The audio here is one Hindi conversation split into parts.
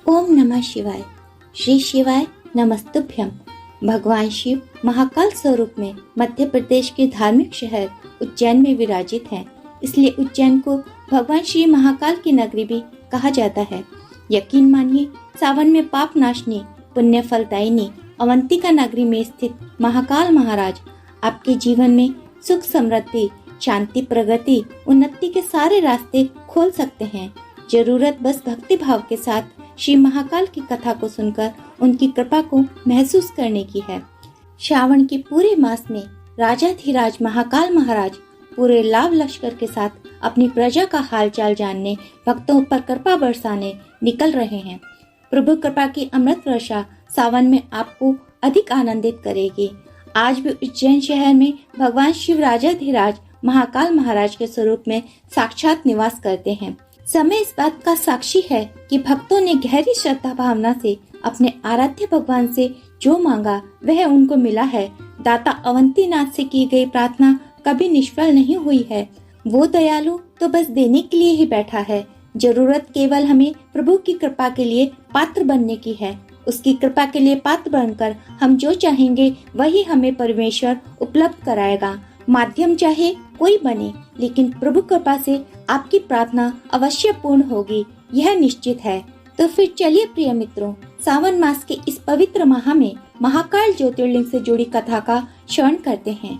ओम नमः शिवाय। श्री शिवाय नमस्तुभ्यम। भगवान शिव महाकाल स्वरूप में मध्य प्रदेश के धार्मिक शहर उज्जैन में विराजित हैं। इसलिए उज्जैन को भगवान श्री महाकाल की नगरी भी कहा जाता है। यकीन मानिए, सावन में पाप नाशनी पुण्य फलदायिनी अवंतिका नगरी में स्थित महाकाल महाराज आपके जीवन में सुख समृद्धि शांति प्रगति उन्नति के सारे रास्ते खोल सकते हैं। जरूरत बस भक्ति भाव के साथ श्री महाकाल की कथा को सुनकर उनकी कृपा को महसूस करने की है। श्रावण के पूरे मास में राजाधिराज महाकाल महाराज पूरे लाभ लश्कर के साथ अपनी प्रजा का हालचाल जानने भक्तों पर कृपा बरसाने निकल रहे हैं। प्रभु कृपा की अमृत वर्षा सावन में आपको अधिक आनंदित करेगी। आज भी उज्जैन शहर में भगवान शिव राजाधिराज महाकाल महाराज के स्वरूप में साक्षात निवास करते हैं। समय इस बात का साक्षी है कि भक्तों ने गहरी श्रद्धा भावना से अपने आराध्य भगवान से जो मांगा वह उनको मिला है। दाता अवंतीनाथ से की गई प्रार्थना कभी निष्फल नहीं हुई है। वो दयालु तो बस देने के लिए ही बैठा है। जरूरत केवल हमें प्रभु की कृपा के लिए पात्र बनने की है। उसकी कृपा के लिए पात्र बनकर हम जो चाहेंगे वही हमें परमेश्वर उपलब्ध कराएगा। माध्यम चाहे कोई बने, लेकिन प्रभु कृपा से आपकी प्रार्थना अवश्य पूर्ण होगी, यह निश्चित है। तो फिर चलिए प्रिय मित्रों, सावन मास के इस पवित्र माह में महाकाल ज्योतिर्लिंग से जुड़ी कथा का श्रवण करते हैं।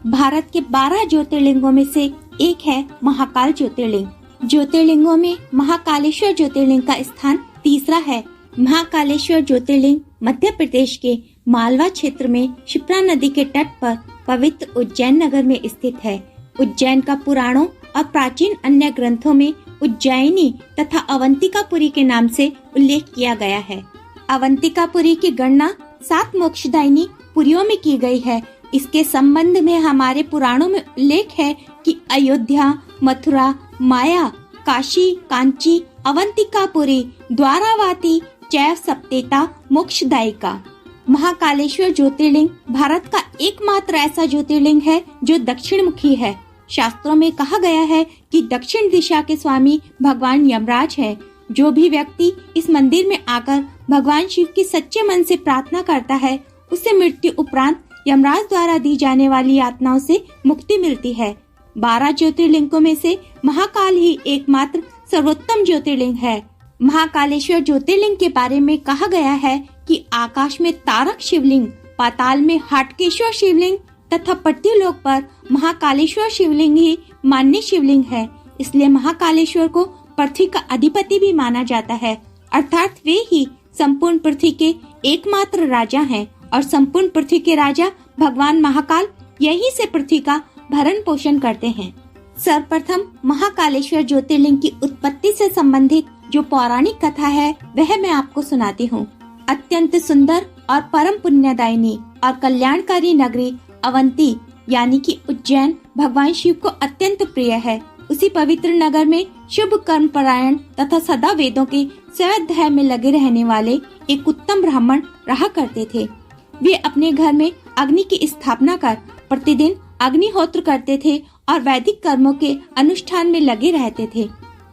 भारत के 12 ज्योतिर्लिंगों में से एक है महाकाल ज्योतिर्लिंग। ज्योतिर्लिंगों में महाकालेश्वर ज्योतिर्लिंग का स्थान तीसरा है। महाकालेश्वर ज्योतिर्लिंग मध्य प्रदेश के मालवा क्षेत्र में क्षिप्रा नदी के तट पर पवित्र उज्जैन नगर में स्थित है। उज्जैन का पुराणों और प्राचीन अन्य ग्रंथों में उज्जैनी तथा अवंतिकापुरी के नाम से उल्लेख किया गया है। अवंतिकापुरी की गणना 7 मोक्षदायिनी पुरियों में की गई है। इसके संबंध में हमारे पुराणों में उल्लेख है कि अयोध्या, मथुरा, माया, काशी, कांची, अवंतिकापुरी, द्वारावती, चैव सप्तेता, मोक्षदायिका। महाकालेश्वर ज्योतिर्लिंग भारत का एकमात्र ऐसा ज्योतिर्लिंग है जो दक्षिण मुखी है। शास्त्रों में कहा गया है कि दक्षिण दिशा के स्वामी भगवान यमराज है। जो भी व्यक्ति इस मंदिर में आकर भगवान शिव की सच्चे मन से प्रार्थना करता है, उसे मृत्यु उपरांत यमराज द्वारा दी जाने वाली यातनाओं से मुक्ति मिलती है। 12 ज्योतिर्लिंगों में से महाकाल ही एकमात्र सर्वोत्तम ज्योतिर्लिंग है। महाकालेश्वर ज्योतिर्लिंग के बारे में कहा गया है कि आकाश में तारक शिवलिंग, पाताल में हाटकेश्वर शिवलिंग तथा पृथ्वीलोक पर महाकालेश्वर शिवलिंग ही मान्य शिवलिंग है। इसलिए महाकालेश्वर को पृथ्वी का अधिपति भी माना जाता है, अर्थात वे ही संपूर्ण पृथ्वी के एकमात्र राजा हैं और संपूर्ण पृथ्वी के राजा भगवान महाकाल यही से पृथ्वी का भरण पोषण करते हैं। सर्वप्रथम महाकालेश्वर ज्योतिर्लिंग की उत्पत्ति से संबंधित जो पौराणिक कथा है वह मैं आपको सुनाती हूँ। अत्यंत सुंदर और परम पुण्यदायिनी और कल्याणकारी नगरी अवंती यानी कि उज्जैन भगवान शिव को अत्यंत प्रिय है। उसी पवित्र नगर में शुभ कर्म परायण तथा सदा वेदों के स्वाध्याय में लगे रहने वाले एक उत्तम ब्राह्मण रहा करते थे। वे अपने घर में अग्नि की स्थापना कर प्रतिदिन अग्निहोत्र करते थे और वैदिक कर्मों के अनुष्ठान में लगे रहते थे।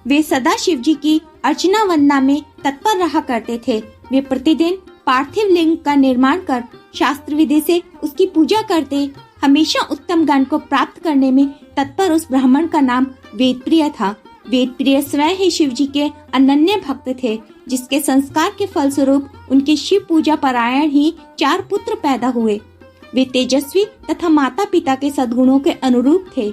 वे सदा शिव जी की अर्चना वंदना में तत्पर रहा करते थे। वे प्रतिदिन पार्थिव लिंग का निर्माण कर शास्त्र विधि से उसकी पूजा करते। हमेशा उत्तम ज्ञान को प्राप्त करने में तत्पर उस ब्राह्मण का नाम वेदप्रिय था। वेदप्रिय स्वयं ही शिव जी के अनन्य भक्त थे, जिसके संस्कार के फलस्वरूप उनके शिव पूजा परायण ही 4 पुत्र पैदा हुए। वे तेजस्वी तथा माता पिता के सद्गुणों के अनुरूप थे।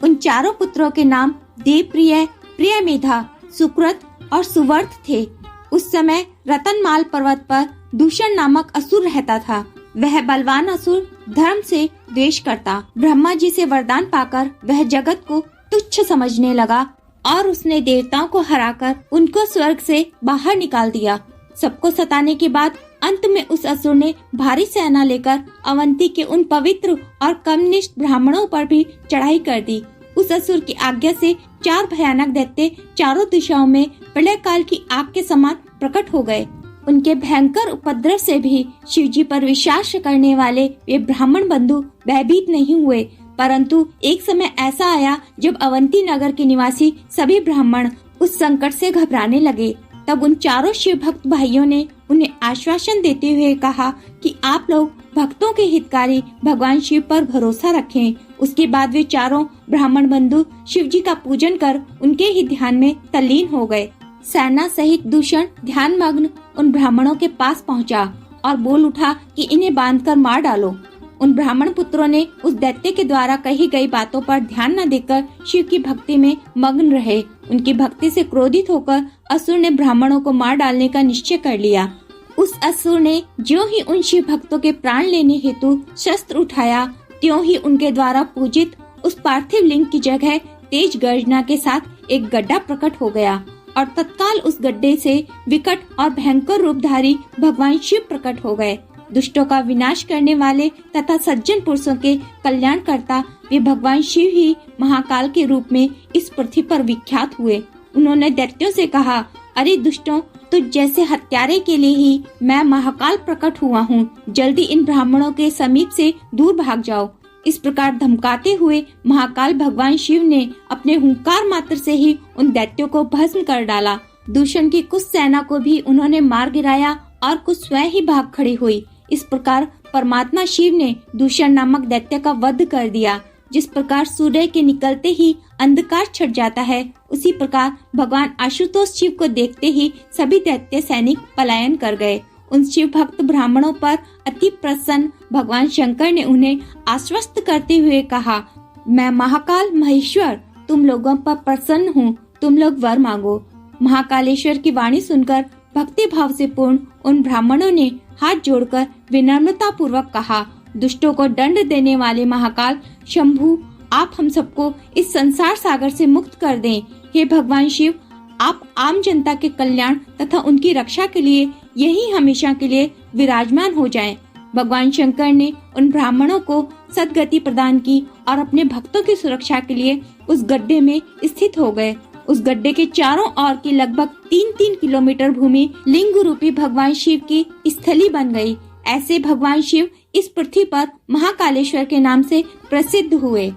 उन 4 पुत्रों के नाम देवप्रिय, प्रियमेधा, सुकृत और सुवर्थ थे। उस समय रतनमाल पर्वत पर दूषण नामक असुर रहता था। वह बलवान असुर धर्म से द्वेष करता। ब्रह्मा जी से वरदान पाकर वह जगत को तुच्छ समझने लगा और उसने देवताओं को हराकर उनको स्वर्ग से बाहर निकाल दिया। सबको सताने के बाद अंत में उस असुर ने भारी सेना लेकर अवंती के उन पवित्र और कमनिष्ठ ब्राह्मणों पर भी चढ़ाई कर दी। उस असुर की आज्ञा से 4 भयानक दैत्य चारों दिशाओं में प्रलय काल की आग के समान प्रकट हो गए। उनके भयंकर उपद्रव से भी शिव जी पर विश्वास करने वाले वे ब्राह्मण बंधु भयभीत नहीं हुए, परंतु एक समय ऐसा आया जब अवंती नगर के निवासी सभी ब्राह्मण उस संकट से घबराने लगे। तब उन चारों शिव भक्त भाइयों ने उन्हें आश्वासन देते हुए कहा कि आप लोग भक्तों के हितकारी भगवान शिव पर भरोसा रखें। उसके बाद वे चारों ब्राह्मण बंधु शिव जी का पूजन कर उनके ही ध्यान में तल्लीन हो गए। सेना सहित दूषण ध्यान मग्न उन ब्राह्मणों के पास पहुंचा और बोल उठा कि इन्हें बांधकर मार डालो। उन ब्राह्मण पुत्रों ने उस दैत्य के द्वारा कही गई बातों पर ध्यान न देकर शिव की भक्ति में मग्न रहे। उनकी भक्ति से क्रोधित होकर असुर ने ब्राह्मणों को मार डालने का निश्चय कर लिया। उस असुर ने ज्यों ही उन शिव भक्तों के प्राण लेने हेतु शस्त्र उठाया, त्यों ही उनके द्वारा पूजित उस पार्थिव लिंग की जगह तेज गर्जना के साथ एक गड्ढा प्रकट हो गया और तत्काल उस गड्ढे से विकट और भयंकर रूपधारी भगवान शिव प्रकट हो गए। दुष्टों का विनाश करने वाले तथा सज्जन पुरुषों के कल्याणकर्ता वे भगवान शिव ही महाकाल के रूप में इस पृथ्वी पर विख्यात हुए। उन्होंने दैत्यों से कहा, अरे दुष्टों, तुझ जैसे हत्यारे के लिए ही मैं महाकाल प्रकट हुआ हूँ। जल्दी इन ब्राह्मणों के समीप से दूर भाग जाओ। इस प्रकार धमकाते हुए महाकाल भगवान शिव ने अपने हुंकार मात्र से ही उन दैत्यों को भस्म कर डाला। दूषण की कुछ सेना को भी उन्होंने मार गिराया और कुछ स्वयं ही भाग खड़ी हुई। इस प्रकार परमात्मा शिव ने दूषण नामक दैत्य का वध कर दिया। जिस प्रकार सूर्य के निकलते ही अंधकार छट जाता है, उसी प्रकार भगवान आशुतोष शिव को देखते ही सभी दैत्य सैनिक पलायन कर गए। उन शिव भक्त ब्राह्मणों पर अति प्रसन्न भगवान शंकर ने उन्हें आश्वस्त करते हुए कहा, मैं महाकाल महेश्वर तुम लोगों पर प्रसन्न हूँ, तुम लोग वर मांगो। महाकालेश्वर की वाणी सुनकर भक्ति भाव से पूर्ण उन ब्राह्मणों ने हाथ जोड़कर विनम्रता पूर्वक कहा, दुष्टों को दंड देने वाले महाकाल शंभु, आप हम सबको इस संसार सागर से मुक्त कर दें। हे भगवान शिव, आप आम जनता के कल्याण तथा उनकी रक्षा के लिए यही हमेशा के लिए विराजमान हो जाएं। भगवान शंकर ने उन ब्राह्मणों को सद्गति प्रदान की और अपने भक्तों की सुरक्षा के लिए उस गड्ढे में स्थित हो गए। उस गड्ढे के चारों ओर की लगभग 3-3 किलोमीटर भूमि लिंग रूपी भगवान शिव की स्थली बन गई। ऐसे भगवान शिव इस पृथ्वी पर महाकालेश्वर के नाम से प्रसिद्ध हुए।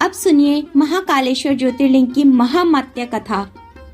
अब सुनिए महाकालेश्वर ज्योतिर्लिंग की महामात्य कथा।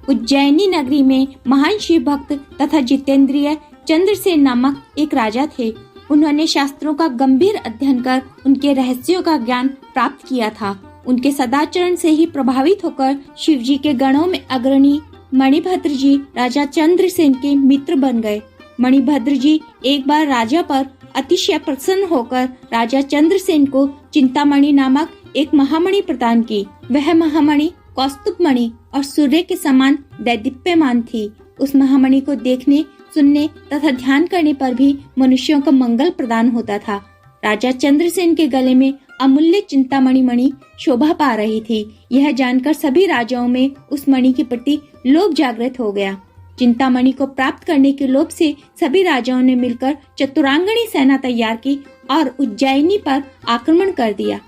उज्जैनी नगरी में महान शिव भक्त तथा जितेंद्रिय चंद्रसेन नामक एक राजा थे। उन्होंने शास्त्रों का गंभीर अध्ययन कर उनके रहस्यों का ज्ञान प्राप्त किया था। उनके सदाचरण से ही प्रभावित होकर शिव जी के गणों में अग्रणी मणिभद्र जी राजा चंद्रसेन के मित्र बन गए। मणिभद्र जी एक बार राजा पर अतिशय प्रसन्न होकर राजा चंद्रसेन को चिंतामणि नामक एक महामणि प्रदान की। वह महामणि कौस्तुभ मणि और सूर्य के समान दैदीप्यमान थी। उस महामणि को देखने, सुनने तथा ध्यान करने पर भी मनुष्यों को मंगल प्रदान होता था। राजा चंद्रसेन के गले में अमूल्य चिंतामणि मणि शोभा पा रही थी। यह जानकर सभी राजाओं में उस मणि के प्रति लोभ जागृत हो गया। चिंतामणि को प्राप्त करने के लोभ से सभी राजाओं ने मिलकर चतुरांगणी सेना तैयार की और उज्जैनी पर आक्रमण कर दिया।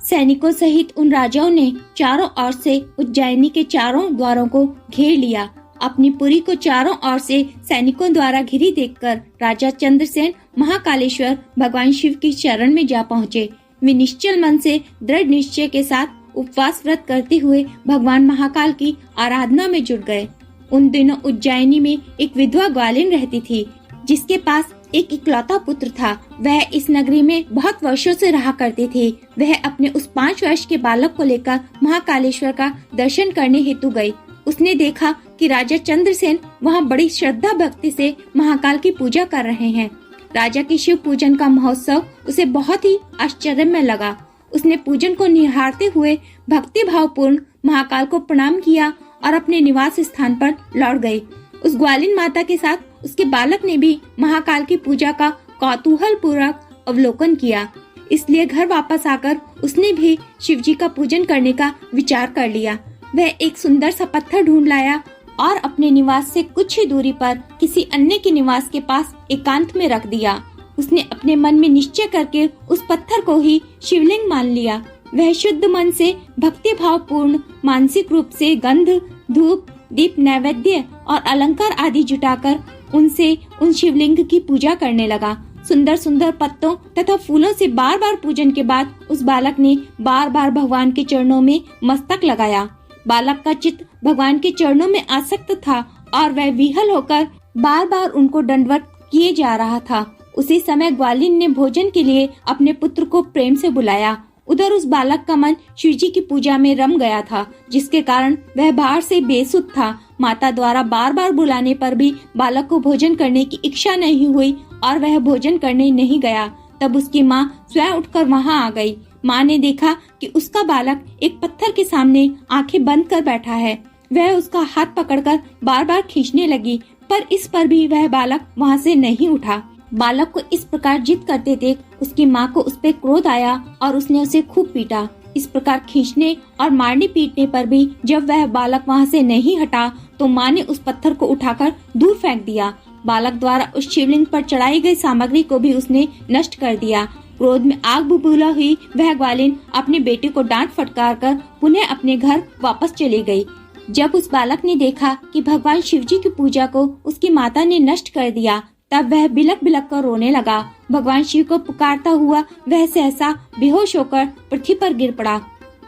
सैनिकों सहित उन राजाओं ने चारों ओर से उज्जैनी के चारों द्वारों को घेर लिया। अपनी पुरी को चारों ओर से सैनिकों द्वारा घिरी देखकर राजा चंद्रसेन महाकालेश्वर भगवान शिव की शरण में जा पहुँचे। वे निश्चल मन से दृढ़ निश्चय के साथ उपवास व्रत करते हुए भगवान महाकाल की आराधना में जुट गए। उन दिनों उज्जैनी में एक विधवा ग्वालिन रहती थी, जिसके पास एक इकलौता पुत्र था। वह इस नगरी में बहुत वर्षों से रहा करती थी। वह अपने उस 5 वर्ष के बालक को लेकर महाकालेश्वर का दर्शन करने हेतु गई। उसने देखा कि राजा चंद्रसेन वहाँ बड़ी श्रद्धा भक्ति से महाकाल की पूजा कर रहे हैं। राजा की शिव पूजन का महोत्सव उसे बहुत ही आश्चर्य में लगा। उसने पूजन को निहारते हुए भक्ति भाव पूर्ण महाकाल को प्रणाम किया और अपने निवास स्थान पर लौट गई। उस ग्वालिन माता के साथ उसके बालक ने भी महाकाल की पूजा का कौतूहल पूर्वक अवलोकन किया। इसलिए घर वापस आकर उसने भी शिव जी का पूजन करने का विचार कर लिया। वह एक सुंदर सा पत्थर ढूंढ लाया और अपने निवास से कुछ ही दूरी पर किसी अन्य के निवास के पास एकांत में रख दिया। उसने अपने मन में निश्चय करके उस पत्थर को ही शिवलिंग मान लिया। वह शुद्ध मन से भक्ति भाव पूर्ण मानसिक रूप से गंध, धूप, दीप, नैवेद्य और अलंकार आदि जुटाकर उनसे उन शिवलिंग की पूजा करने लगा। सुंदर सुंदर पत्तों तथा फूलों से बार बार पूजन के बाद उस बालक ने बार बार भगवान के चरणों में मस्तक लगाया। बालक का चित्त भगवान के चरणों में आसक्त था और वह विहल होकर बार बार उनको दंडवत किए जा रहा था। उसी समय ग्वालिन ने भोजन के लिए अपने पुत्र को प्रेम से बुलाया। उधर उस बालक का मन शिवजी की पूजा में रम गया था, जिसके कारण वह बाहर से बेसुध था। माता द्वारा बार बार बुलाने पर भी बालक को भोजन करने की इच्छा नहीं हुई और वह भोजन करने नहीं गया। तब उसकी माँ स्वयं उठकर वहाँ आ गई। माँ ने देखा कि उसका बालक एक पत्थर के सामने आंखें बंद कर बैठा है। वह उसका हाथ पकड़कर बार बार खींचने लगी, पर इस पर भी वह बालक वहाँ से नहीं उठा। बालक को इस प्रकार जिद करते देख उसकी माँ को उस पर क्रोध आया और उसने उसे खूब पीटा। इस प्रकार खींचने और मारने पीटने पर भी जब वह बालक वहाँ से नहीं हटा तो माँ ने उस पत्थर को उठाकर दूर फेंक दिया। बालक द्वारा उस शिवलिंग पर चढ़ाई गई सामग्री को भी उसने नष्ट कर दिया। क्रोध में आग बबूला हुई वह ग्वालिन अपने बेटे को डांट फटकार कर पुनः अपने घर वापस चली गई। जब उस बालक ने देखा कि भगवान शिवजी की पूजा को उसकी माता ने नष्ट कर दिया, तब वह बिलक बिलक कर रोने लगा। भगवान शिव को पुकारता हुआ वह सहसा बेहोश होकर पृथ्वी पर गिर पड़ा।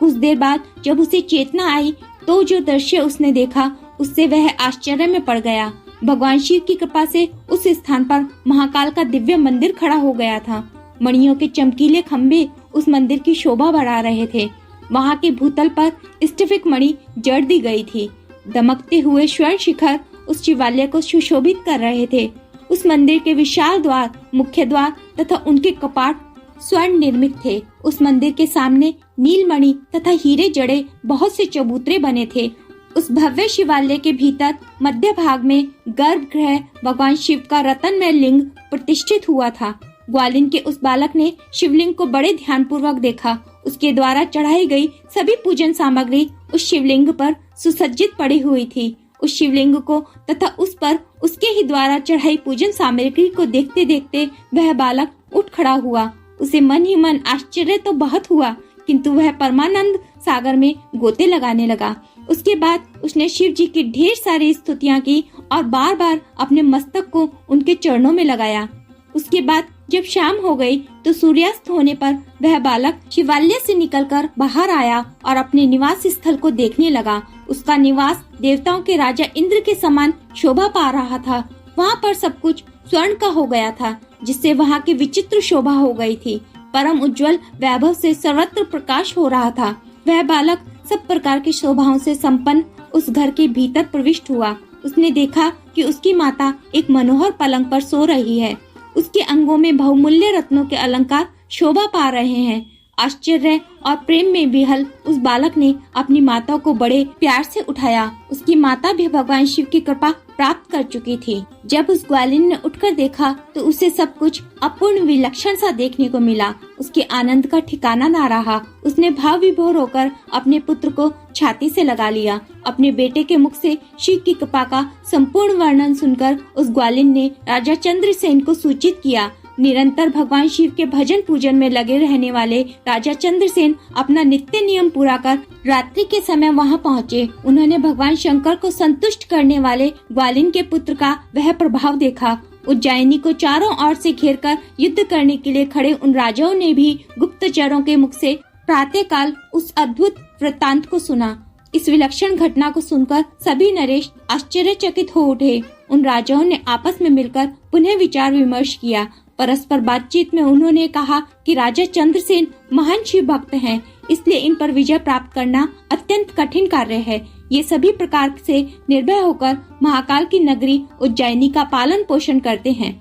कुछ देर बाद जब उसे चेतना आई तो जो दृश्य उसने देखा उससे वह आश्चर्य में पड़ गया। भगवान शिव की कृपा से उस स्थान पर महाकाल का दिव्य मंदिर खड़ा हो गया था। मणियों के चमकीले खम्भे उस मंदिर की शोभा बढ़ा रहे थे। वहाँ के भूतल पर स्टिफिक मणि जड़ दी गई थी। दमकते हुए स्वर्ण शिखर उस शिवालय को सुशोभित कर रहे थे। उस मंदिर के विशाल द्वार, मुख्य द्वार तथा उनके कपाट स्वर्ण निर्मित थे। उस मंदिर के सामने नीलमणि तथा हीरे जड़े बहुत से चबूतरे बने थे। उस भव्य शिवालय के भीतर मध्य भाग में गर्भगृह भगवान शिव का रत्नमय लिंग प्रतिष्ठित हुआ था। ग्वालिन के उस बालक ने शिवलिंग को बड़े ध्यान पूर्वक देखा। उसके द्वारा चढ़ाई गई सभी पूजन सामग्री उस शिवलिंग पर सुसज्जित पड़ी हुई थी। उस शिवलिंग को तथा उस पर उसके ही द्वारा चढ़ाई पूजन सामग्री को देखते देखते वह बालक उठ खड़ा हुआ। उसे मन ही मन आश्चर्य तो बहुत हुआ, किंतु वह परमानंद सागर में गोते लगाने लगा। उसके बाद उसने शिव जी की ढेर सारी स्तुतियाँ की और बार बार अपने मस्तक को उनके चरणों में लगाया। उसके बाद जब शाम हो गई तो सूर्यास्त होने पर वह बालक शिवालय से निकलकर बाहर आया और अपने निवास स्थल को देखने लगा। उसका निवास देवताओं के राजा इंद्र के समान शोभा पा रहा था। वहाँ पर सब कुछ स्वर्ण का हो गया था, जिससे वहाँ की विचित्र शोभा हो गई थी। परम उज्जवल वैभव से सर्वत्र प्रकाश हो रहा था। वह बालक सब प्रकार की शोभाओं से संपन्न उस घर के भीतर प्रविष्ट हुआ। उसने देखा कि उसकी माता एक मनोहर पलंग पर सो रही है। उसके अंगों में बहुमूल्य रत्नों के अलंकार शोभा पा रहे हैं। आश्चर्य और प्रेम में विहल उस बालक ने अपनी माता को बड़े प्यार से उठाया। उसकी माता भी भगवान शिव की कृपा प्राप्त कर चुकी थी। जब उस ग्वालिन ने उठकर देखा तो उसे सब कुछ अपूर्ण विलक्षण सा देखने को मिला। उसके आनंद का ठिकाना न रहा। उसने भाव विभोर होकर अपने पुत्र को छाती से लगा लिया। अपने बेटे के मुख से शिव की कृपा का संपूर्ण वर्णन सुनकर उस ग्वालिन ने राजा चंद्रसेन को सूचित किया। निरंतर भगवान शिव के भजन पूजन में लगे रहने वाले राजा चंद्रसेन अपना नित्य नियम पूरा कर रात्रि के समय वहां पहुंचे। उन्होंने भगवान शंकर को संतुष्ट करने वाले ग्वालिन के पुत्र का वह प्रभाव देखा। उज्जैनी को चारों ओर से घेरकर युद्ध करने के लिए खड़े उन राजाओं ने भी गुप्तचरों के मुख से प्रातःकाल उस अद्भुत वृत्तांत को सुना। इस विलक्षण घटना को सुनकर सभी नरेश आश्चर्यचकित हो उठे। उन राजाओं ने आपस में मिलकर पुनः विचार विमर्श किया। परस्पर बातचीत में उन्होंने कहा कि राजा चंद्रसेन महान शिव भक्त हैं, इसलिए इन पर विजय प्राप्त करना अत्यंत कठिन कार्य है। ये सभी प्रकार से निर्भय होकर महाकाल की नगरी उज्जैनी का पालन पोषण करते हैं।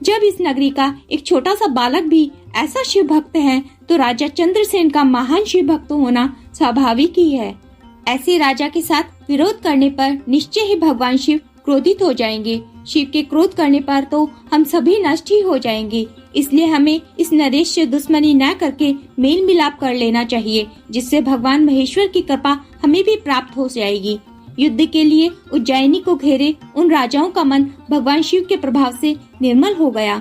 जब इस नगरी का एक छोटा सा बालक भी ऐसा शिव भक्त है तो राजा चंद्रसेन का महान शिव भक्त होना स्वाभाविक ही है। ऐसे राजा के साथ विरोध करने पर निश्चय ही भगवान शिव क्रोधित हो जाएंगे। शिव के क्रोध करने पर तो हम सभी नष्ट ही हो जाएंगे। इसलिए हमें इस नरेश से दुश्मनी न करके मेल मिलाप कर लेना चाहिए, जिससे भगवान महेश्वर की कृपा हमें भी प्राप्त हो जाएगी। युद्ध के लिए उज्जैनी को घेरे उन राजाओं का मन भगवान शिव के प्रभाव से निर्मल हो गया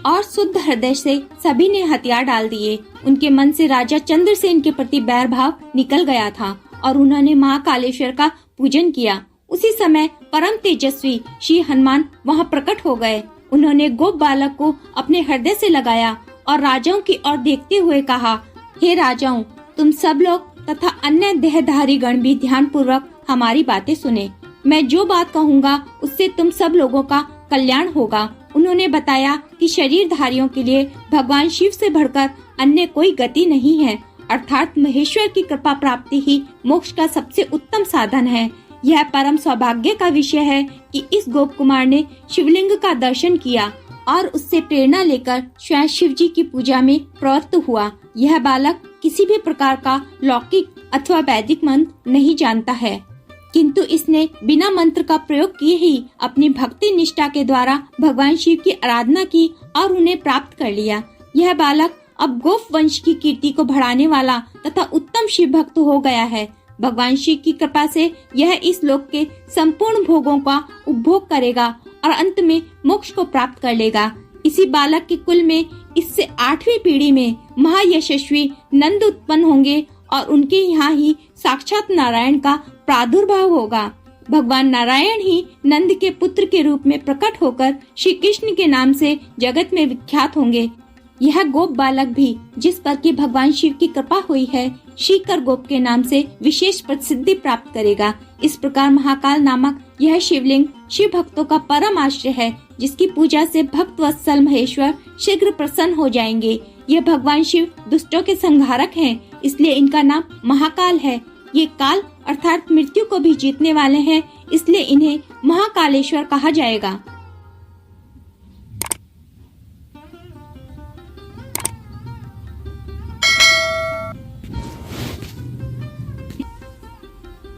और शुद्ध हृदय से सभी ने हथियार डाल दिए। उनके मन से राजा चंद्रसेन के प्रति बैर भाव निकल गया था और उन्होंने महाकालेश्वर का पूजन किया। उसी समय परम तेजस्वी श्री हनुमान वहां प्रकट हो गए। उन्होंने गोप बालक को अपने हृदय से लगाया और राजाओं की ओर देखते हुए कहा, हे राजाओं, तुम सब लोग तथा अन्य देहधारी गण भी ध्यान पूर्वक हमारी बातें सुने। मैं जो बात कहूँगा उससे तुम सब लोगों का कल्याण होगा। उन्होंने बताया कि शरीरधारियों के लिए भगवान शिव से बढ़कर अन्य कोई गति नहीं है, अर्थात महेश्वर की कृपा प्राप्ति ही मोक्ष का सबसे उत्तम साधन है। यह परम सौभाग्य का विषय है कि इस गोप कुमार ने शिवलिंग का दर्शन किया और उससे प्रेरणा लेकर स्वयं शिव जी की पूजा में प्रवृत्त हुआ। यह बालक किसी भी प्रकार का लौकिक अथवा वैदिक मंत्र नहीं जानता है, किंतु इसने बिना मंत्र का प्रयोग किए ही अपनी भक्ति निष्ठा के द्वारा भगवान शिव की आराधना की और उन्हें प्राप्त कर लिया। यह बालक अब गोप वंश की कीर्ति को बढ़ाने वाला तथा उत्तम शिव भक्त हो गया है। भगवान शिव की कृपा से यह इस लोक के संपूर्ण भोगों का उपभोग करेगा और अंत में मोक्ष को प्राप्त कर लेगा। इसी बालक के कुल में इससे 8वीं पीढ़ी में महायशस्वी नंद उत्पन्न होंगे और उनके यहाँ ही साक्षात नारायण का प्रादुर्भाव होगा। भगवान नारायण ही नंद के पुत्र के रूप में प्रकट होकर श्री कृष्ण के नाम से जगत में विख्यात होंगे। यह गोप बालक भी जिस पर कि भगवान शिव की कृपा हुई है, श्रीकर गोप के नाम से विशेष प्रसिद्धि प्राप्त करेगा। इस प्रकार महाकाल नामक यह शिवलिंग शिव भक्तों का परम आश्रय है, जिसकी पूजा से भक्त वत्सल महेश्वर शीघ्र प्रसन्न हो जाएंगे। ये भगवान शिव दुष्टों के संहारक हैं, इसलिए इनका नाम महाकाल है। ये काल अर्थात मृत्यु को भी जीतने वाले हैं, इसलिए इन्हें महाकालेश्वर कहा जाएगा।